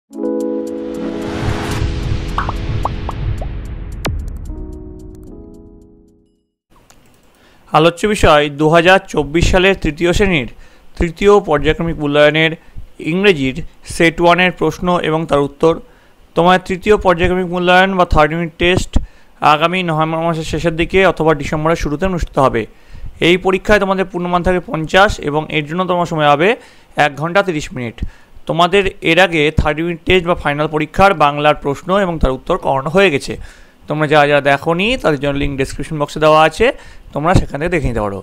আলোচ্য বিষয় 2024 সালের তৃতীয় শ্রেণীর তৃতীয় পর্যায়ক্রমিক মূল্যায়নের ইংরেজির সেট 1-এর প্রশ্ন এবং তার উত্তর। তোমার তৃতীয় পর্যায়ক্রমিক মূল্যায়ন বা থার্ড ইউনিট টেস্ট আগামী নভেম্বর মাসের শেষের দিকে অথবা ডিসেম্বরের শুরুতে অনুষ্ঠিত হবে। এই পরীক্ষায় তোমাদের পূর্ণমান থাকে 50 এবং এর জন্য তোমার সময় হবে 1 ঘন্টা 30 মিনিট। তোমাদের এর আগে থার্ড ইউনিট টেস্ট বা ফাইনাল পরীক্ষার বাংলার প্রশ্ন এবং তার উত্তর করানো হয়ে গেছে। তোমরা যারা যারা দেখোনি তাদের জন্য লিঙ্ক ডেসক্রিপশন বক্সে দেওয়া আছে, তোমরা সেখান থেকে দেখে নিতে পারো।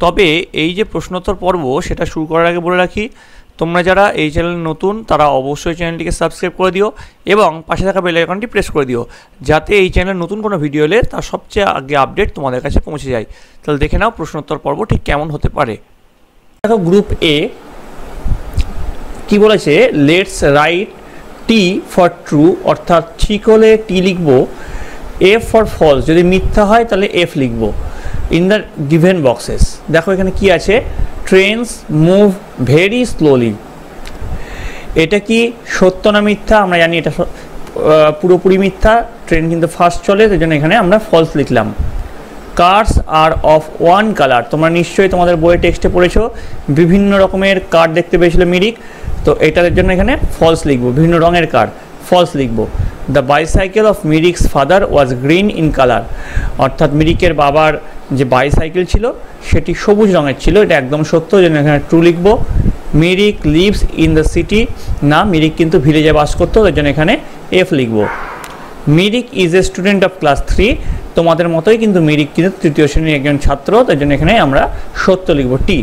তবে এই যে প্রশ্নোত্তর পর্ব সেটা শুরু করার আগে বলে রাখি, তোমরা যারা এই চ্যানেলে নতুন তারা অবশ্যই চ্যানেলটিকে সাবস্ক্রাইব করে দিও এবং পাশে থাকা বেল আইকনটি প্রেস করে দিও, যাতে এই চ্যানেলে নতুন কোনো ভিডিও এলে তার সবচেয়ে আগে আপডেট তোমাদের কাছে পৌঁছে যায়। তাহলে দেখে নাও প্রশ্নোত্তর পর্ব ঠিক কেমন হতে পারে। দেখো গ্রুপ এ কি বলেছে, let's write T for true, অর্থাৎ ঠিক হলে টি লিখবো, এফ ফর ফলস, যদি মিথ্যা হয় তাহলে এফ লিখবো ইন দ্য গিভেন বক্সেস। দেখো এখানে কি আছে, ট্রেনস মুভ ভেরি স্লোলি। এটা কি সত্য না মিথ্যা? আমরা জানি এটা পুরোপুরি মিথ্যা, ট্রেন কিন্তু ফাস্ট চলে, সেই জন্য এখানে আমরা ফলস লিখলাম। Cars are of one colour, তোমরা নিশ্চয়ই তোমাদের বইয়ে টেক্সটে পড়েছো বিভিন্ন রকমের কার দেখতে পেয়েছিল মিরিক, তো এটার জন্য এখানে ফলস লিখবো, বিভিন্ন রঙের কার, ফলস লিখবো। The bicycle of Mirik's father was green in colour, অর্থাৎ মিরিকের বাবার যে বাইসাইকেল ছিল সেটি সবুজ রঙের ছিল, এটা একদম সত্য, যেন এখানে ট্রু লিখবো। Mirik lives in the city, না মিরিক কিন্তু ভিলেজে বাস করতো, তার জন্য এখানে এফ লিখবো। Mirik is a student of class 3, তোমাদের মতোই কিন্তু মিরিক কিন্তু তৃতীয় শ্রেণীর একজন ছাত্র, তার জন্য এখানে আমরা সত্য লিখবো টি।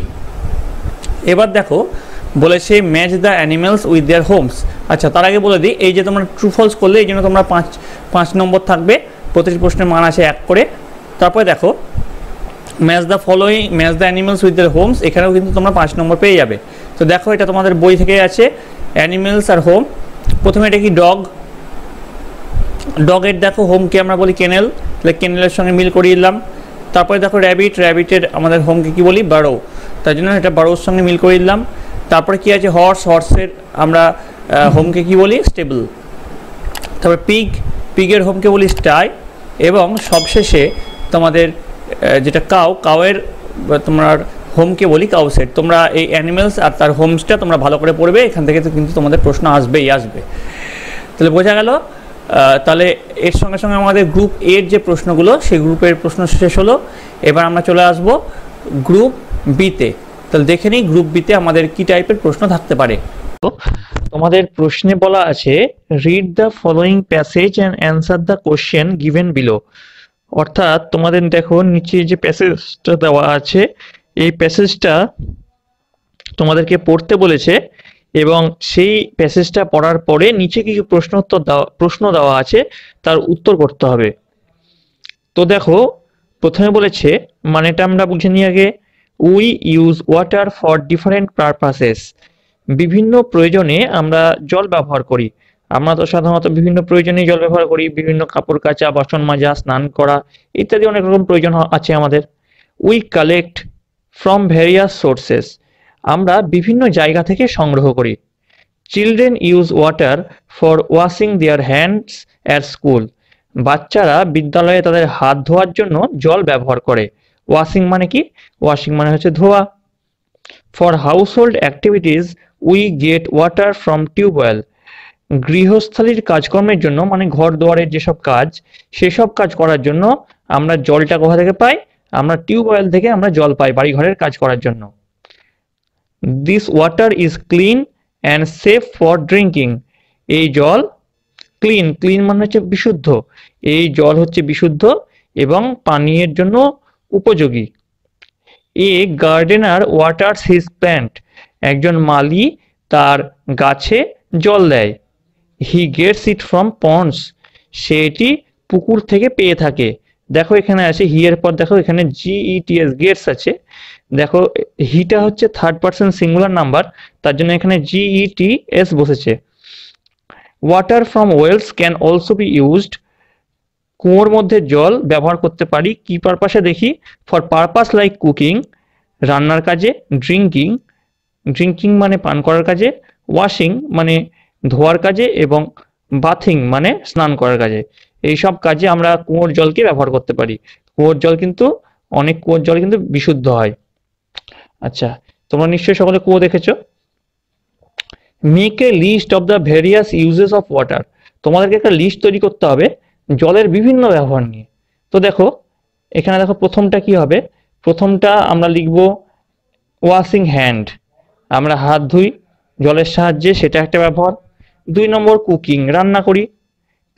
এবার দেখো বলেছে match the animals with their Holmes. আচ্ছা তার আগে বলে দিই, এই যে তোমরা ট্রু ফলস করলে এই জন্য তোমরা 5 নম্বর থাকবে, প্রতিটি প্রশ্নের মান আছে 1 করে। তারপরে দেখো match the following, match the animals with their Holmes, এখানেও কিন্তু তোমরা 5 নম্বর পেয়ে যাবে। তো দেখো এটা তোমাদের বই থেকে আছে, অ্যানিমেলস আর হোম। প্রথমে এটা কি ডগ, ডগের দেখো হোমকে আমরা বলি কেনেল, তাহলে কেনেলের সঙ্গে মিল করিয়ে দিলাম। তারপরে দেখো র্যাবিট, র্যাবিটের আমাদের হোমকে কি বলি বারো, তার জন্য এটা বারোর সঙ্গে মিল করিয়ে দিলাম। তারপরে কি আছে হর্স, হর্সের আমরা হোমকে কি বলি স্টেবল। তারপরে পিগ, পিগের হোমকে বলি স্টাই। এবং সবশেষে তোমাদের যেটা কাউ, কাউয়ের তোমার হোমকে বলি কাউ সেট। তোমরা এই অ্যানিমেলস আর তার হোমসটা তোমরা ভালো করে পড়বে, এখান থেকে তো কিন্তু তোমাদের প্রশ্ন আসবেই আসবে। তাহলে বোঝা গেল। তাহলে এর সঙ্গে সঙ্গে আমাদের গ্রুপ এর যে প্রশ্নগুলো সেই গ্রুপের প্রশ্ন শেষ হলো। এবার আমরা চলে আসব গ্রুপ বিতে। তাহলে দেখে নিই গ্রুপ বিতে আমাদের কি টাইপের প্রশ্ন থাকতে পারে। তোমাদের প্রশ্নে বলা আছে read the following passage and answer the question given below, অর্থাৎ তোমাদের দেখো নিচে যে প্যাসেজটা দেওয়া আছে এই প্যাসেজটা তোমাদেরকে পড়তে বলেছে এবং সেই প্যাসেজটা পড়ার পরে নিচে কিছু প্রশ্ন দেওয়া আছে, তার উত্তর করতে হবে। তো দেখো প্রথমে বলেছে, মানেটা আমরা বুঝে নিই আগে। We use water for different purposes, বিভিন্ন প্রয়োজনে আমরা জল ব্যবহার করি। আমরা তো সাধারণত বিভিন্ন প্রয়োজনে জল ব্যবহার করি, বিভিন্ন কাপড় কাচা, বাসন মাজা, স্নান করা ইত্যাদি অনেক রকম প্রয়োজন আছে আমাদের। We collect from various sources, আমরা বিভিন্ন জায়গা থেকে সংগ্রহ করি। Children use water for washing their hands at school, বাচ্চারা বিদ্যালয়ে তাদের হাত ধোয়ার জন্য জল ব্যবহার করে। ওয়াশিং মানে কি? ওয়াশিং মানে হচ্ছে ধোয়া। For household activities we get water from tubewell, গৃহস্থালির কাজকর্মের জন্য মানে ঘর দুয়ারের যেসব কাজ সেসব কাজ করার জন্য আমরা জলটা কোথা থেকে পাই? আমরা টিউবওয়েল থেকে আমরা জল পাই বাড়ি ঘরের কাজ করার জন্য। This water is clean and safe for drinking, এই জল ক্লিন, ক্লিন মানে হচ্ছে বিশুদ্ধ, এই জল হচ্ছে বিশুদ্ধ এবং পানীয়ের জন্য উপযোগী। A gardener waters his plant, একজন মালি তার গাছে জল দেয়। He gets it from ponds, সে এটি পুকুর থেকে পেয়ে থাকে। দেখো এখানে আছে হি এর পর দেখো এখানে GETS গেটস আছে। দেখো হিটা হচ্ছে থার্ড পারসন সিঙ্গুলার নাম্বার, তার জন্য এখানে GETS বসেছে। Water from wells can also be used, কুয়োর মধ্যে জল ব্যবহার করতে পারি কি পারপাসে দেখি? ফর পারপাস লাইক কুকিং, রান্নার কাজে। ড্রিঙ্কিং, ড্রিঙ্কিং মানে পান করার কাজে। ওয়াশিং মানে ধোয়ার কাজে এবং বাথিং মানে স্নান করার কাজে। এই সব কাজে আমরা কুয়োর জলকে ব্যবহার করতে পারি। কুয়োর জল কিন্তু অনেক কুয়োর জল কিন্তু বিশুদ্ধ হয়। আচ্ছা, তোমরা নিশ্চয়ই সকলে কুয়ো দেখেছো। Make a list of the various uses of water. তোমাদেরকে একটা লিস্ট তৈরি করতে হবে জলের বিভিন্ন ব্যবহার নিয়ে। তো দেখো এখানে দেখো প্রথমটা কি হবে, প্রথমটা আমরা লিখব ওয়াশিং হ্যান্ড, আমরা হাত ধুই জলের সাহায্যে, সেটা একটা ব্যবহার। 2 নম্বর কুকিং, রান্না করি।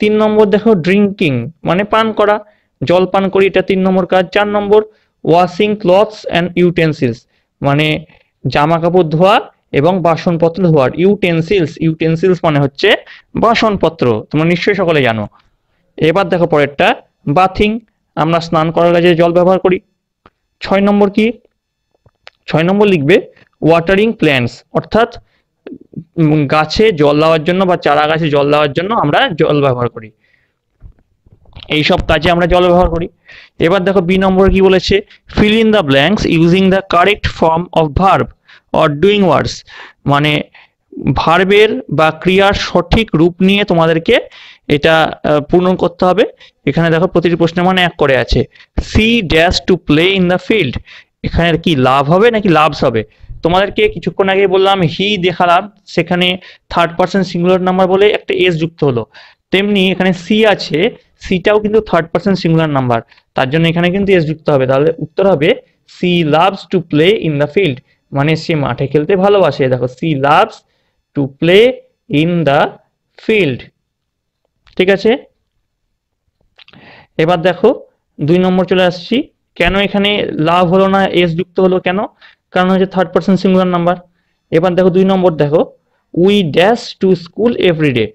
3 নম্বর দেখো ড্রিঙ্কিং মানে পান করা, জল পান করি, এটা 3 নম্বর কাজ। 4 নম্বর ওয়াশিং ক্লথস অ্যান্ড ইউটেন্সিলস মানে জামা কাপড় ধোয়া এবং বাসনপত্র ধোয়ার। ইউটেন্সিলস মানে হচ্ছে বাসনপত্র, তোমরা নিশ্চয়ই সকলে জানো। এবার দেখো পরেরটা বাথিং, আমরা স্নান করার কাজে জল ব্যবহার করি। 6 নম্বর কি, 6 নম্বর লিখবে ওয়াটারিং প্ল্যান্টস, অর্থাৎ গাছে জল দেওয়ার জন্য বা চারা গাছে জল দেওয়ার জন্য আমরা জল ব্যবহার করি, এইসব কাজে আমরা জল ব্যবহার করি। এবার দেখো বি নম্বর কি বলেছে, fill in the blanks using the correct form of verb or doing ওয়ার্ডস মানে ভার্বের বা ক্রিয়ার সঠিক রূপ নিয়ে তোমাদেরকে এটা পূরণ করতে হবে। এখানে দেখো প্রতিটি প্রশ্নের মানে 1 করে আছে। C dash to play in the field, এখানে কি লাভ হবে নাকি লাভস হবে? তোমাদেরকে কিছুক্ষণ আগে বললাম হি দেখালাম, সেখানে থার্ড পারসন সিঙ্গুলার নাম্বার বলে একটা এস যুক্ত হলো, তেমনি এখানে সি আছে, সিটাও কিন্তু থার্ড পারসন সিঙ্গুলার নাম্বার, তার জন্য এখানে কিন্তু এস যুক্ত হবে। তাহলে উত্তর হবে C loves to play in the field, মানে সে মাঠে খেলতে ভালোবাসে। দেখো C loves to play in the field, ঠিক আছে। এবার দেখো 2 নম্বর চলে আসছি, কেন এখানে লাভ হলো না, এস যুক্ত হলো কেন? কারণ হচ্ছে থার্ড পারসন সিঙ্গুলার নাম্বার। এবার দেখো 2 নম্বর দেখো we dash to school everyday,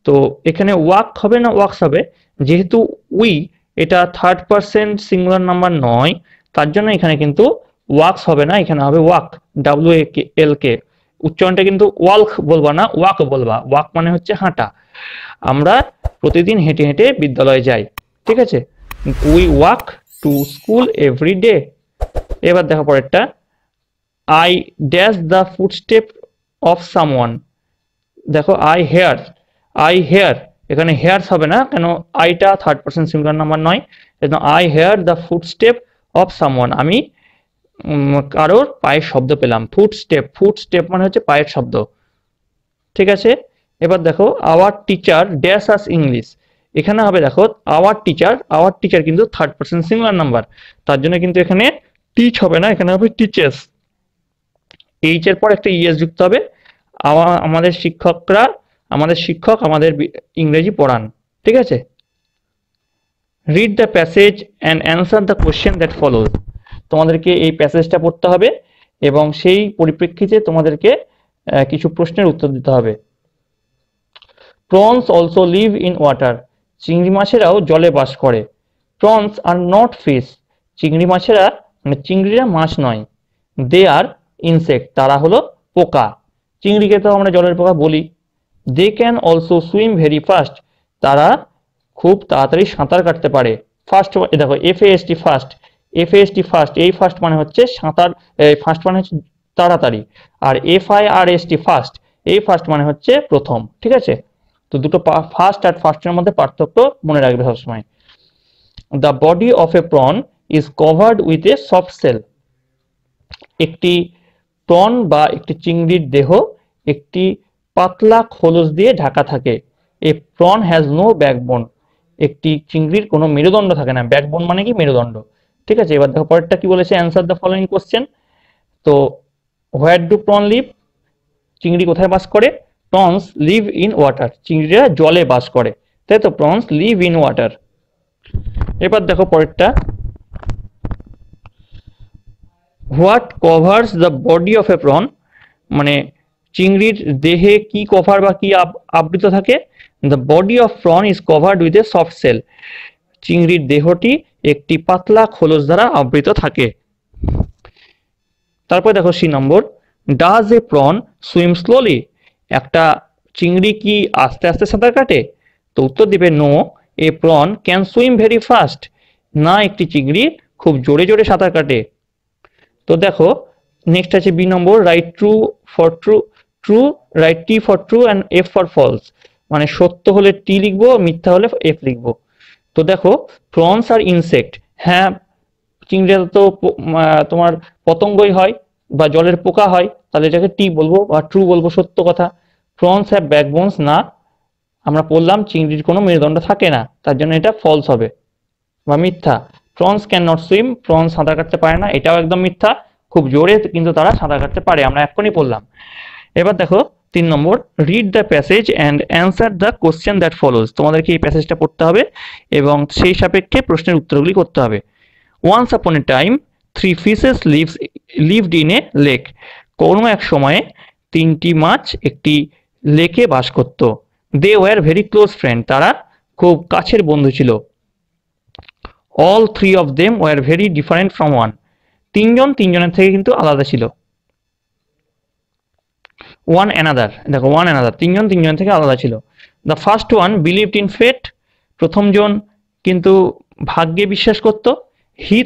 তো এখানে ওয়াক হবে না ওয়াক্স হবে, যেহেতু উই এটা থার্ড পারসন সিঙ্গুলার নাম্বার নয়, তার জন্য এখানে কিন্তু ওয়াক্স হবে না, এখানে হবে ওয়াক, WALK। উচ্চারণটা কিন্তু ওয়াল্ক বলবা না, ওয়াক বলবা। ওয়াক মানে হচ্ছে হাঁটা, আমরা প্রতিদিন হেঁটে হেঁটে বিদ্যালয়ে যাই, ঠিক আছে। We walk to school every day. এবার দেখো পরেরটা, I dash the footstep of someone, দেখো আই হেয়ার, এখানে হেয়ার্স হবে না, কেন আইটা থার্ড পারসন সিঙ্গুলার নাম্বার নয়, I hear the footstep of someone, আমি কারোর পায়ের শব্দ পেলাম। ফুটস্টেপ মানে হচ্ছে পায়ের শব্দ, ঠিক আছে। এবার দেখো our teacher dash us English, এখানে হবে দেখো আওয়ার টিচার কিন্তু থার্ড পারসন সিঙ্গুলার নাম্বার, তার জন্য কিন্তু এখানে টিচ হবে না, এখানে হবে টিচেস। এইচ এর পর একটা ইএস যুক্ত হবে, আমাদের শিক্ষক আমাদের ইংরেজি পড়ান, ঠিক আছে। Read the passage and answer the question that follows, তোমাদেরকে এই প্যাসেজটা পড়তে হবে এবং সেই পরিপ্রেক্ষিতে তোমাদেরকে কিছু প্রশ্নের উত্তর দিতে হবে। Prawns also live in water, চিংড়ি মাছেরাও জলে বাস করে। প্রনস আর নট ফিশ, চিংড়ি মাছেরা মানে চিংড়িরা মাছ নয়। দে আর ইনসেক্ট, তারা হলো পোকা, চিংড়িকে তো আমরা জলের পোকা বলি। They can also swim very fast, তারা খুব তাড়াতাড়ি সাঁতার কাটতে পারে। ফার্স্ট দেখো FAST ফাস্ট, এই ফাস্ট মানে হচ্ছে সাঁতার, ফাস্ট মানে হচ্ছে তাড়াতাড়ি, আর FIRST ফাস্ট, এই ফাস্ট মানে হচ্ছে প্রথম, ঠিক আছে। তো দুটো ফাস্ট আর ফাস্টের মধ্যে পার্থক্য মনে রাখবে সবসময়। The body of a prawn is covered with a soft shell, একটি প্রন বা একটি চিংড়ির দেহ একটি পাতলা খোলস দিয়ে ঢাকা থাকে। এ প্রন হ্যাজ নো ব্যাকবোন, একটি চিংড়ির কোনো মেরুদণ্ড থাকে না, ব্যাকবোন মানে কি মেরুদণ্ড, ঠিক আছে। এবার দেখো পরেরটা কি বলেছে, অ্যান্সার দ্য ফলোইং কোশ্চেন। তো হোয়ার ডু প্রন লিভ, চিংড়ি কোথায় বাস করে? প্রনস লিভ ইন ওয়াটার, চিংড়িরা জলে বাস করে, তাই তো, প্রনস লিভ ইন ওয়াটার। এবার দেখো পরেরটা, what covers the body of a prawn, মানে চিংড়ির দেহে কি কভার বা কি আবৃত থাকে? The body of prawn is covered with a soft shell, চিংড়ির দেহটি একটি পাতলা খোলস দ্বারা আবৃত থাকে। তারপর দেখো C number, does a prawn swim slowly, একটা চিংড়ি কি আস্তে আস্তে সাঁতার কাটে? তো উত্তর দিবে no, a prawn can swim very fast, না একটি চিংড়ি খুব জোরে জোরে সাঁতার কাটে। তো দেখো নেক্সট আছে B number, write true for true, true write T for true and F for false, মানে সত্য হলে টি লিখবো, মিথ্যা হলে এফ লিখবো। তো দেখো প্রনস আর ইনসেক্ট, হ্যাঁ চিংড়িটা তো তোমার পতঙ্গই হয় বা জলের পোকা হয়, তাহলে এটাকে টি বলবো বা ট্রু বলবো, সত্য কথা। প্রনস হ্যাভ ব্যাকবোনস, না, আমরা বললাম চিংড়ির কোনো মেরুদণ্ড থাকে না, তার জন্য এটা ফলস হবে বা মিথ্যা। Prawns can not swim, prawns সাঁতার কাটতে পারে না, এটাও একদম মিথ্যা, খুব জোরে কিন্তু তারা সাঁতার কাটতে পারে, আমরা এক্ষুনি বললাম। এবার দেখো 3 number, read the passage and answer the question that follows, তোমাদেরকে এই প্যাসেজটা পড়তে হবে এবং সেই সাপেক্ষে প্রশ্নের উত্তরগুলি করতে হবে। Once upon a time 3 fishes lived in a lake, কোনো এক সময়ে 3টি মাছ একটি লেকে বাস করত। They were very close friend, তারা খুব কাছের বন্ধু ছিল। All 3 of them were very different from one, তিনজনের থেকে কিন্তু আলাদা ছিল। ওয়ান অ্যানাদার, দেখো ওয়ান অ্যানাদার, তিনজন থেকে আলাদা ছিল। The first one believed in fate, প্রথমজন কিন্তু ভাগ্যে বিশ্বাস করত। He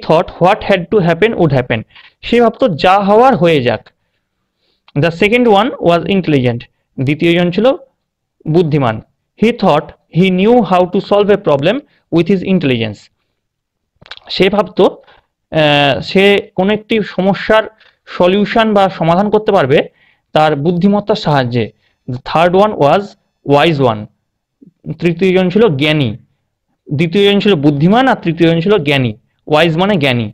thought what had to happen would happen, সে ভাবতো যা হওয়ার হয়ে যাক। The second one was intelligent, দ্বিতীয়জন ছিল বুদ্ধিমান। He thought he knew how to solve a problem with his intelligence, সে ভাবতো সে কোনো একটি সমস্যার সলিউশন বা সমাধান করতে পারবে তার বুদ্ধিমত্তার সাহায্যে। Third one was wise one, তৃতীয়জন ছিল জ্ঞানী, দ্বিতীয়জন ছিল বুদ্ধিমান আর তৃতীয়জন ছিল জ্ঞানী, ওয়াইজ মানে জ্ঞানী।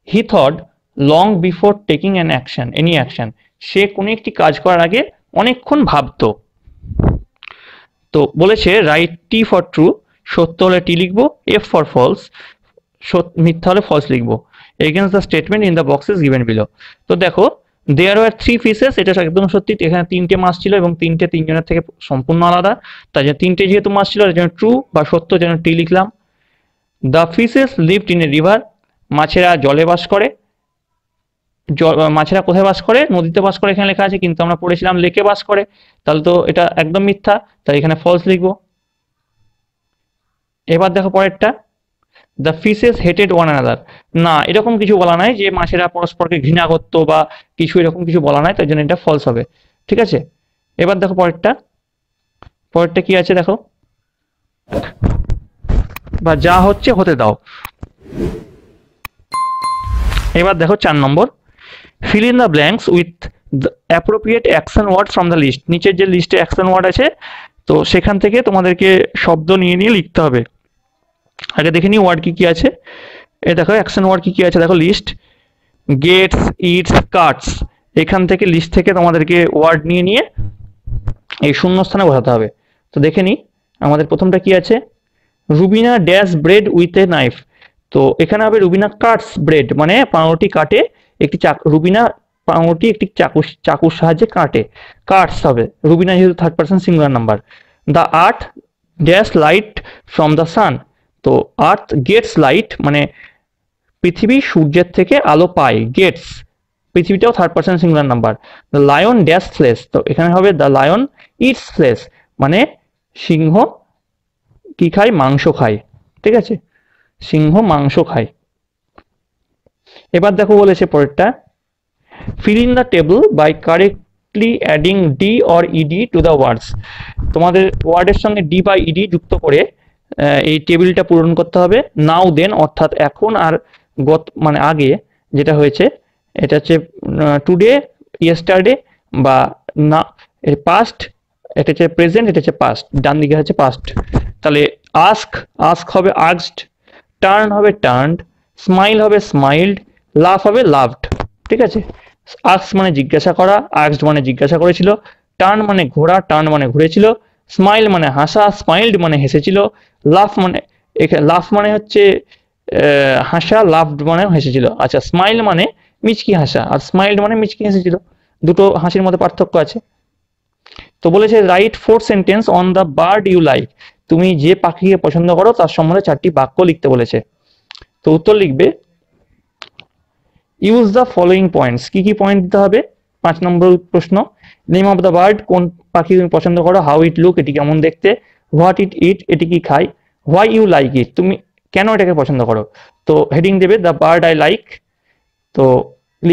He thought long before taking any action, সে কোনো একটি কাজ করার আগে অনেকক্ষণ ভাবতো। তো বলেছে রাইট টি ফর ট্রু, সত্য হলে টি লিখবো, এফ ফর ফলস, মিথ্যা হলে ফলস লিখবো। Against the statement in the boxes given below. তো দেখো দেয়ার ওয়ার 3 ফিশেস, এটা একদম সত্যি, এখানে 3টে মাছ ছিল এবং তিনজনের থেকে সম্পূর্ণ আলাদা, তাই জন্য 3টে যেহেতু মাছ ছিল তার জন্য ট্রু বা সত্য যেন টি লিখলাম। The fishes lived in A river, মাছেরা জলে বাস করে। মাছেরা কোথায় বাস করে? নদীতে বাস করে এখানে লেখা আছে, কিন্তু আমরা পড়েছিলাম লেকে বাস করে, তাহলে তো এটা একদম মিথ্যা, তাই এখানে ফলস লিখবো। এবার দেখো পরেরটা, the fishes hated one another, না এরকম কিছু বলা নাই যে মাছেরা পরস্পরকে ঘৃণা করতো বা কিছু, এরকম কিছু বলা নাই, তাই জন্য এটা ফলস হবে, ঠিক আছে। এবার দেখো পরেরটা কি আছে দেখো, বা যা হচ্ছে হতে দাও। এবার দেখো 4 নম্বর, fill in the blanks with the appropriate action word from the list, নিচের যে লিস্টে অ্যাকশন ওয়ার্ড আছে তো সেখান থেকে তোমাদেরকে শব্দ নিয়ে লিখতে হবে। আগে দেখে নিই ওয়ার্ড কি আছে। এই দেখো অ্যাকশন ওয়ার্ড কি আছে, দেখো লিস্ট, গেটস, ইটস, কাটস, এখান থেকে লিস্ট থেকে তোমাদেরকে ওয়ার্ড নিয়ে এই শূন্যস্থানে বসাতে হবে। তো দেখে নিই আমাদের প্রথমটা কি আছে, Rubina dash bread with a knife, তো এখানে হবে রুবিনা কাটস ব্রেড, মানে পাউরুটি কাটে, রুবিনা পাউরুটি একটি চাকুর সাহায্যে কাটে, কাটস হবে, রুবিনা যেহেতু third person singular number. The earth dash light from the sun, তো আর্থ গেটস লাইট, মানে পৃথিবী সূর্যের থেকে আলো পায়, গেটস, পৃথিবীটাও third person singular number. The lion dash flesh, তো এখানে হবে দ্য লায়ন ইটস ফ্লেশ, মানে সিংহ কি খায়? মাংস খায়, ঠিক আছে, সিংহ মাংস খায়। এবার দেখো বলেছে পরেরটা, fill in the table by correctly adding d or ed to the words, তোমাদের ওয়ার্ডের সঙ্গে d বা ed যুক্ত করে এই টেবিলটা পূরণ করতে হবে। নাও দেন অর্থাৎ এখন আর মানে আগে যেটা হয়েছে, এটা হচ্ছে টুডে, ইয়েস্টারডে বা না পাস্ট, এটা হচ্ছে প্রেজেন্ট, এটা হচ্ছে পাস্ট, ডান দিকে হচ্ছে পাস্ট। তাহলে আস্ক হবে আস্কড, টার্ন হবে টার্নড, স্মাইল হবে স্মাইলড, লাভ হবে লাভড, ঠিক আছে। আস্ক মানে জিজ্ঞাসা করা, আস্কড মানে জিজ্ঞাসা করেছিল, টার্ন মানে ঘোরা, টার্ন মানে ঘুরেছিল, স্মাইল মানে হাসা, স্মাইলড মানে হেসেছিল, লাভ মানে হচ্ছে হাসা, লাভড মানে হেসেছিল। আচ্ছা, স্মাইল মানে মিচকি হাসা আর স্মাইলড মানে মিচকি হেসেছিল, দুটো হাসির মধ্যে পার্থক্য আছে। তো বলেছে write 4 sentence on the bird you like, তুমি যে পাখিকে পছন্দ করো তার সম্বন্ধে 4টি বাক্য লিখতে বলেছে। তো উত্তর লিখবে, ইউজ দ্য ফলোইং পয়েন্টস, কি পয়েন্ট দিতে হবে? 5 নম্বর প্রশ্ন, নেম অফ দ্য বার্ড, কোন পাখি তুমি পছন্দ করো, হাউ ইট লুক, এটি কেমন দেখতে, হোয়াট ইট ইট, এটি কি খায়, হোয়াই ইউ লাইক ইট, তুমি কেন এটাকে পছন্দ করো। তো হেডিং দেবে দ্য বার্ড আই লাইক। তো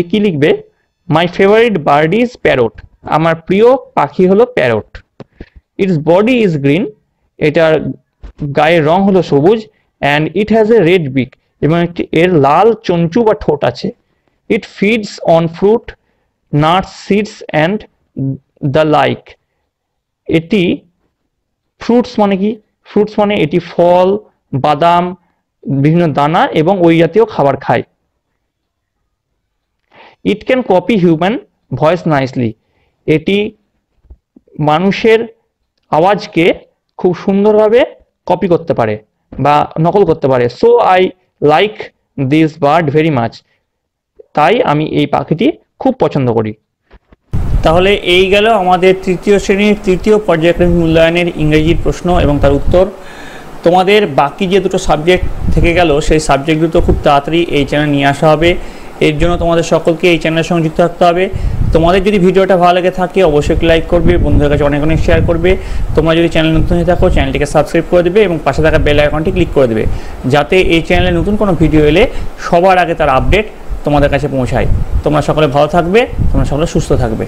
কি লিখবে, my favourite bird is parrot, আমার প্রিয় পাখি হলো parrot. Its body is green, এটার গায়ের রং হলো সবুজ। And it has a red beak, এবং একটি এর লাল চঞ্চু বা ঠোঁট আছে। It feeds on fruit, nuts, seeds and the like. এটি ফ্রুটস মানে কি? ফ্রুটস মানে এটি ফল, বাদাম, বিভিন্ন দানা এবং ওই জাতীয় খাবার খায়। It can copy human voice nicely, এটি মানুষের আওয়াজকে খুব সুন্দরভাবে কপি করতে পারে বা নকল করতে পারে। So I like this bird very much, তাই আমি এই পাখিটি খুব পছন্দ করি। তাহলে এই গেল আমাদের তৃতীয় শ্রেণীর তৃতীয় পর্যায়ক্রমিক মূল্যায়নের ইংরেজির প্রশ্ন এবং তার উত্তর। তোমাদের বাকি যে দুটো সাবজেক্ট থেকে গেল সেই সাবজেক্ট দুটো খুব তাড়াতাড়ি এই চ্যানেলে নিয়ে আসা হবে। এর জন্য তোমাদের সকলকে এই চ্যানেলের সঙ্গে যুক্ত থাকতে হবে। তোমাদের যদি ভিডিওটা ভালো লেগে থাকে অবশ্যই লাইক করবে, বন্ধুদের কাছে অনেক অনেক শেয়ার করবে। তোমরা যদি চ্যানেল নতুন হয়ে থাকো চ্যানেলটিকে সাবস্ক্রাইব করে দেবে এবং পাশে থাকা বেল আইকনটি ক্লিক করে দেবে, যাতে এই চ্যানেলে নতুন কোনো ভিডিও এলে সবার আগে তার আপডেট তোমাদের কাছে পৌঁছায়। তোমরা সকলে ভালো থাকবে, তোমরা সকলে সুস্থ থাকবে।